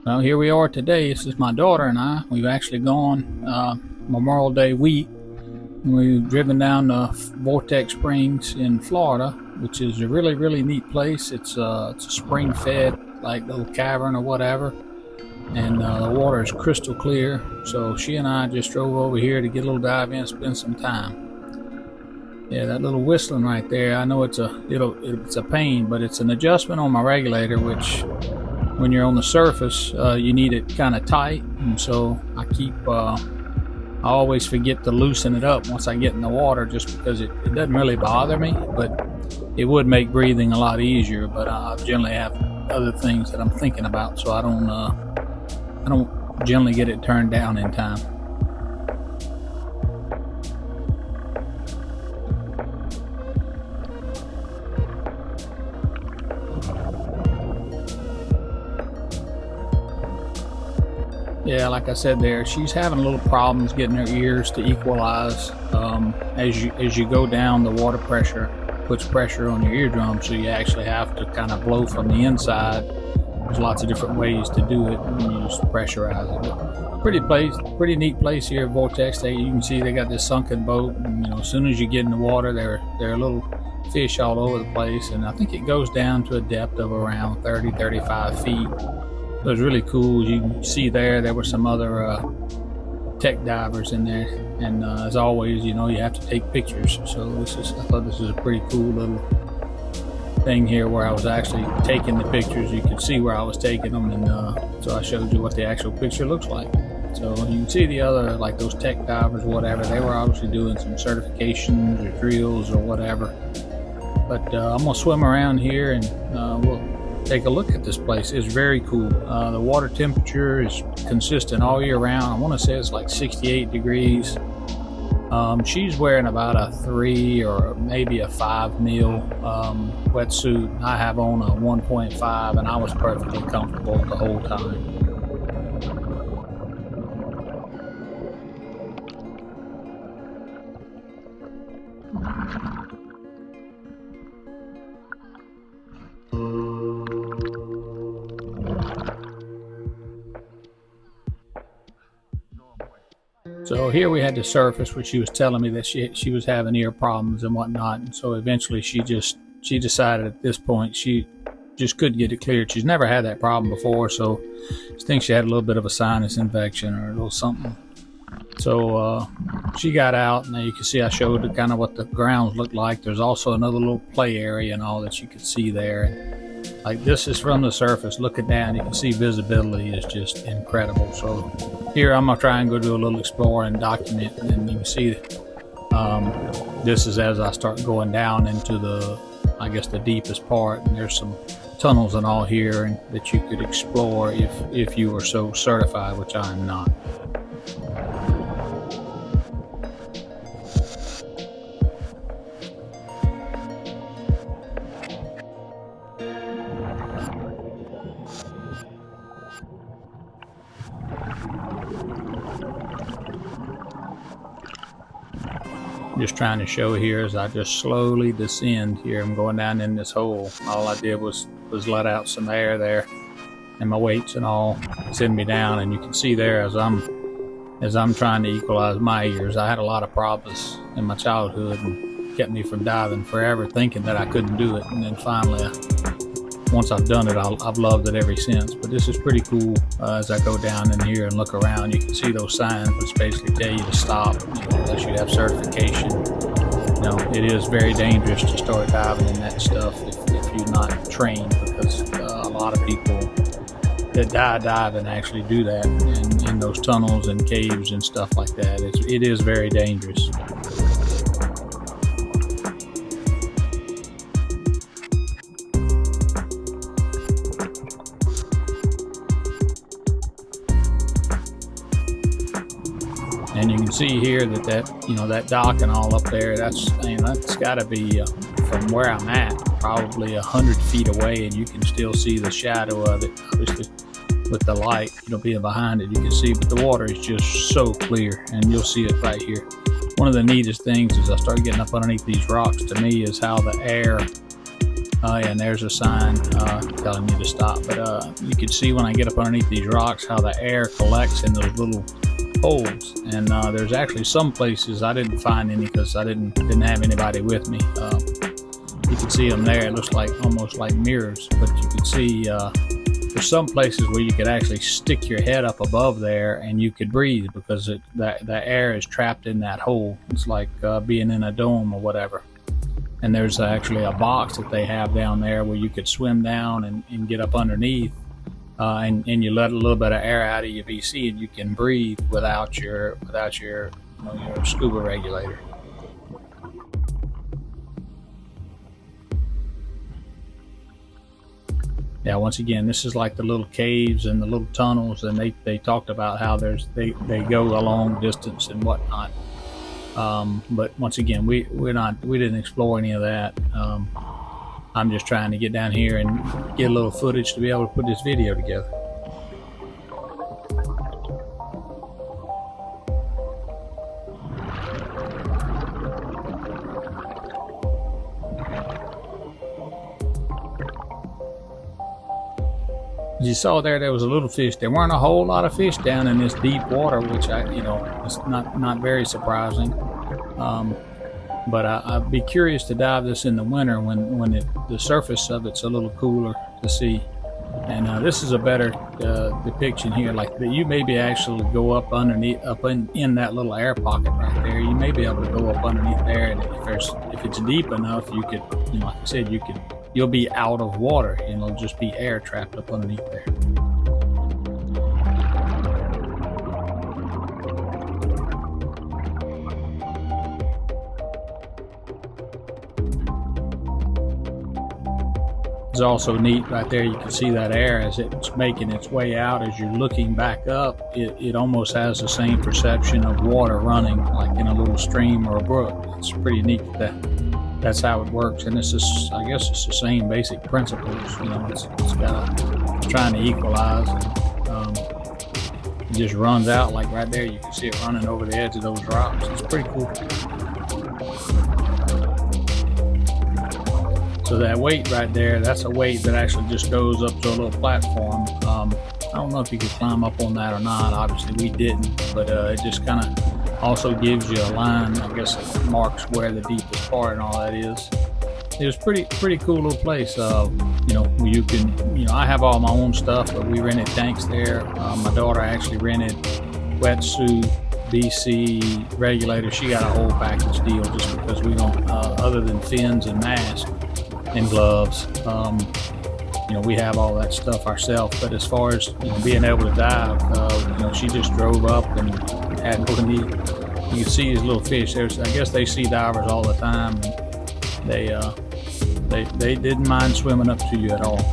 Well, here we are today. This is my daughter and I. We've actually gone Memorial Day week. We've driven down to Vortex Springs in Florida, which is a really, really neat place. It's a spring-fed, like little cavern or whatever, and the water is crystal clear. So she and I just drove over here to get a little dive in, spend some time. Yeah, that little whistling right there. I know it's a pain, but it's an adjustment on my regulator, which when you're on the surface, you need it kind of tight, and so I always forget to loosen it up once I get in the water, just because it doesn't really bother me, but it would make breathing a lot easier. But I generally have other things that I'm thinking about, so I don't generally get it turned down in time. Yeah, like I said there, she's having a little problems getting her ears to equalize. As you go down, the water pressure puts pressure on your eardrum, so you actually have to kind of blow from the inside. There's lots of different ways to do it, and you just pressurize it. But pretty neat place here at Vortex. You can see they got this sunken boat, and as soon as you get in the water, there are little fish all over the place, and I think it goes down to a depth of around 30-35 feet. So it's really cool. You can see there were some other tech divers in there, and as always, you have to take pictures. So I thought this was a pretty cool little thing here where I was actually taking the pictures. You could see where I was taking them, and so I showed you what the actual picture looks like. So you can see the other, like those tech divers, whatever, they were obviously doing some certifications or drills or whatever. But I'm gonna swim around here, and we'll take a look at this place. It's very cool. The water temperature is consistent all year round. I want to say it's like 68 degrees. She's wearing about a 3 or maybe a 5 mil wetsuit. I have on a 1.5, and I was perfectly comfortable the whole time. So here we had the surface, where she was telling me that she was having ear problems and whatnot, and so eventually she decided at this point she just couldn't get it cleared. She's never had that problem before, so I think she had a little bit of a sinus infection or a little something. So she got out, and you can see I showed her kind of what the grounds looked like. There's also another little play area and all that you could see there. Like, this is from the surface looking down. You can see visibility is just incredible. So here I'm gonna try and go do a little explore and document, and then you can see this is as I start going down into the deepest part, and there's some tunnels and all here and that you could explore if you were so certified, which I am not. Just trying to show here as I just slowly descend here. I'm going down in this hole. All I did was let out some air there, and my weights and all send me down. And you can see there as I'm trying to equalize my ears. I had a lot of problems in my childhood and kept me from diving forever, thinking that I couldn't do it. And then finally, once I've done it, I've loved it ever since. But this is pretty cool. As I go down in here and look around, you can see those signs which basically tell you to stop, unless you have certification. It is very dangerous to start diving in that stuff if you're not trained, because a lot of people that die diving actually do that in those tunnels and caves and stuff like that. It is very dangerous. And you can see here that dock and all up there, that's got to be from where I'm at, probably 100 feet away, and you can still see the shadow of it. Obviously, with the light, being behind it, you can see, but the water is just so clear, and you'll see it right here. One of the neatest things as I start getting up underneath these rocks, to me, is how the air And there's a sign telling you to stop. But you can see when I get up underneath these rocks how the air collects in those little holes. And there's actually some places I didn't find any because I didn't have anybody with me. You can see them there. It looks like almost like mirrors, but you can see there's some places where you could actually stick your head up above there and you could breathe because the air is trapped in that hole. It's like being in a dome or whatever. And there's actually a box that they have down there where you could swim down and get up underneath, and you let a little bit of air out of your VC, and you can breathe without your your scuba regulator. Yeah, once again, this is like the little caves and the little tunnels, and they talked about how they go a long distance and whatnot. But once again, we didn't explore any of that. I'm just trying to get down here and get a little footage to be able to put this video together. As you saw there was a little fish. There weren't a whole lot of fish down in this deep water, which it's not very surprising. But I'd be curious to dive this in the winter when the surface of it's a little cooler to see. And this is a better depiction here. Like you maybe actually go up underneath, in that little air pocket right there. You may be able to go up underneath there, and if it's deep enough, you could, like I said, you'll be out of water, and it'll just be air trapped up underneath there. It's also neat right there. You can see that air as it's making its way out. As you're looking back up, it almost has the same perception of water running like in a little stream or a brook. It's pretty neat that's how it works. And this is, I guess, it's the same basic principles. It's trying to equalize. It just runs out like right there. You can see it running over the edge of those rocks. It's pretty cool. So that weight right there, that's a weight that actually just goes up to a little platform. I don't know if you could climb up on that or not. Obviously we didn't, but it just kind of also gives you a line. I guess it marks where the deepest part and all that is. It was pretty cool little place. You can, I have all my own stuff, but we rented tanks there. My daughter actually rented wetsuit, BC, regulator. She got a whole package deal just because we don't, other than fins and masks and gloves, we have all that stuff ourselves. But as far as being able to dive, she just drove up and had no need. You can see these little fish. I guess they see divers all the time, and they didn't mind swimming up to you at all.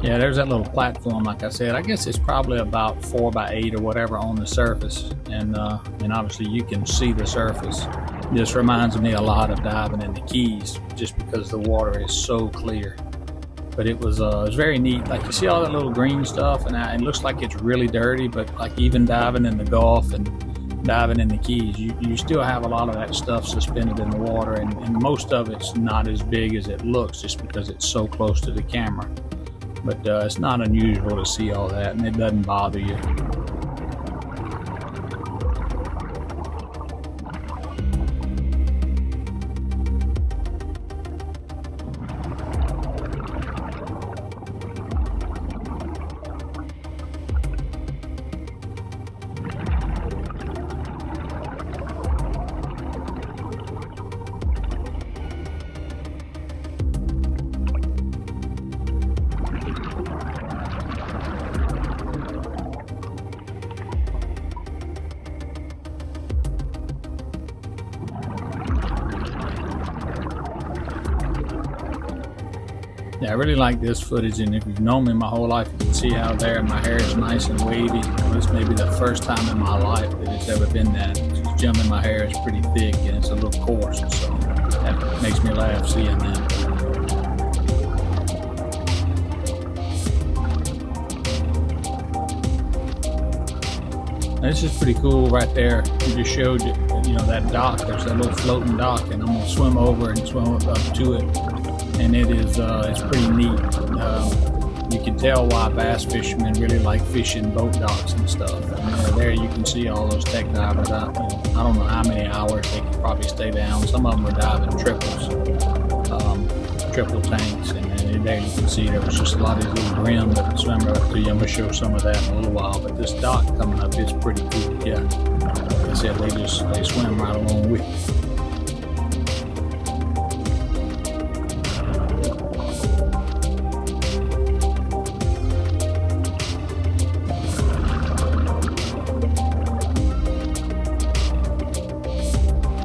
Yeah, there's that little platform, like I said. I guess it's probably about 4 by 8 or whatever on the surface, and obviously you can see the surface. This reminds me a lot of diving in the Keys, just because the water is so clear. But it was very neat. Like you see all that little green stuff, and it looks like it's really dirty. But like even diving in the Gulf and diving in the Keys, you still have a lot of that stuff suspended in the water, and most of it's not as big as it looks, just because it's so close to the camera. But it's not unusual to see all that, and it doesn't bother you. Yeah, I really like this footage, and if you've known me my whole life, you can see how there my hair is nice and wavy. This may be the first time in my life that it's ever been that. Just jumping my hair is pretty thick and it's a little coarse, so that makes me laugh seeing that. This is pretty cool right there. We just showed you, that dock. There's that little floating dock, and I'm gonna swim over and swim up to it. And it is, it's pretty neat. You can tell why bass fishermen really like fishing boat docks and stuff. And there you can see all those tech divers out. I don't know how many hours they could probably stay down. Some of them were diving triples, triple tanks, and there you can see there was just a lot of these little brim that swim right up to you. I'm gonna show some of that in a little while, but this dock coming up is pretty cool. Yeah, like I said, they swim right along with you.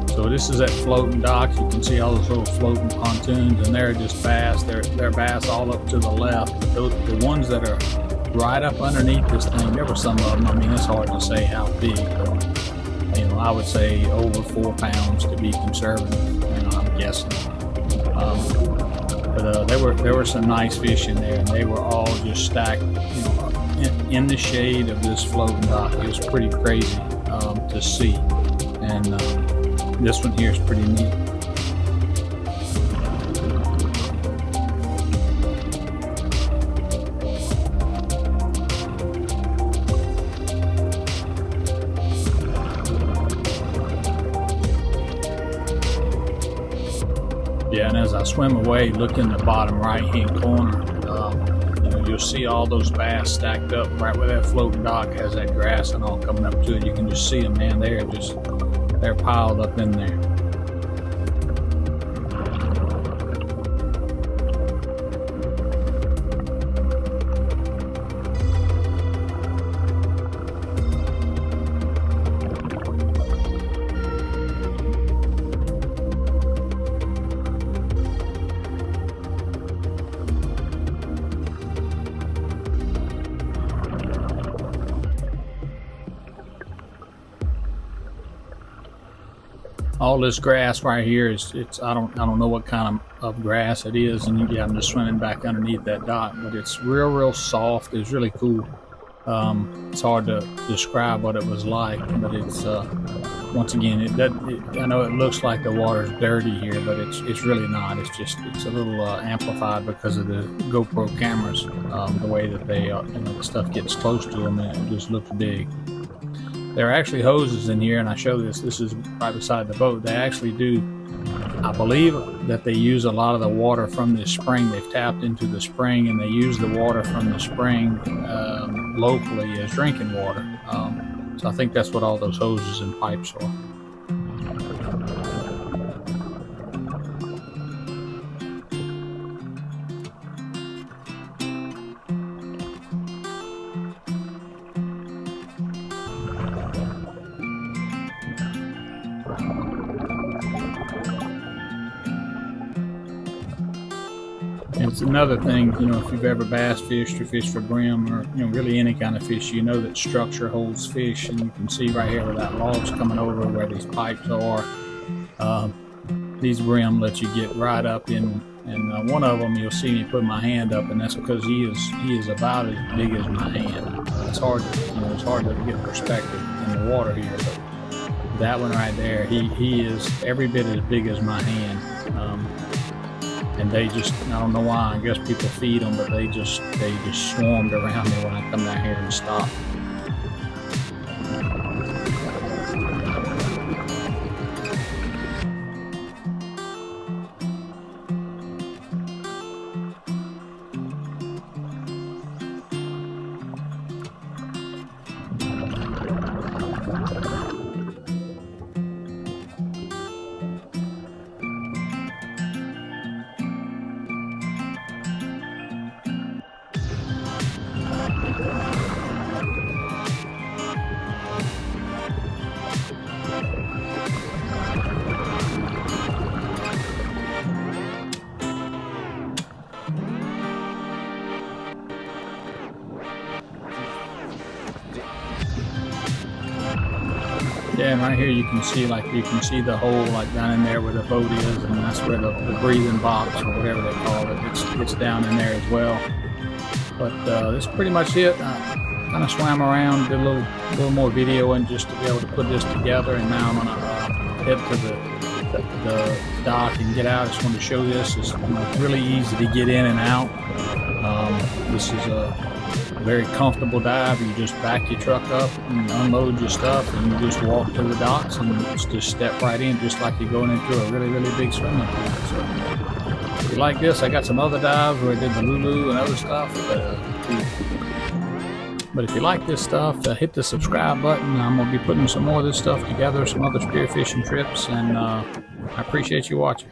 So this is that floating dock. You can see all those little floating pontoons, and they're just bass. They're bass all up to the left. The ones that are right up underneath this thing, there were some of them. I mean, it's hard to say how big, but I would say over 4 pounds to be conservative. I'm guessing. But there were some nice fish in there, and they were all just stacked, in the shade of this floating dock. It was pretty crazy to see, and this one here is pretty neat. Yeah, and as I swim away, look in the bottom right-hand corner. You'll see all those bass stacked up right where that floating dock has that grass and all coming up to it. You can just see them, man. They're piled up in there. All this grass right here I don't know what kind of grass it is, and I'm just swimming back underneath that dock, but it's real soft. It's really cool. It's hard to describe what it was like, but it's once again, I know it looks like the water's dirty here, but it's really not. It's a little amplified because of the GoPro cameras, the way that the stuff gets close to them, and it just looks big. There are actually hoses in here, and I show this. This is right beside the boat. They actually do, I believe that they use a lot of the water from this spring. They've tapped into the spring, and they use the water from the spring locally as drinking water. So I think that's what all those hoses and pipes are. And it's another thing, if you've ever bass fished or fished for brim or, really any kind of fish, that structure holds fish. And you can see right here where that log's coming over where these pipes are. These brim let you get right up in, and one of them you'll see me put my hand up, and that's because he is about as big as my hand. It's hard to get perspective in the water here, but that one right there, he is every bit as big as my hand. And they just, I don't know why, I guess people feed them, but they just swarmed around me when I come down here and stop. Yeah, and right here you can see the hole down in there where the boat is, and that's where the breathing box or whatever they call it. It's down in there as well. But that's pretty much it. kind of swam around, did a little more video, and just to be able to put this together. And now I'm gonna head to the dock and get out. I just wanted to show this. It's really easy to get in and out. This is a very comfortable dive. You just back your truck up and unload your stuff, and you just walk to the docks and just step right in, just like you're going into a really big swimming pool. So if you like this, I got some other dives where I did the Lulu and other stuff. But if you like this stuff, hit the subscribe button. I'm going to be putting some more of this stuff together, some other spearfishing trips, and I appreciate you watching.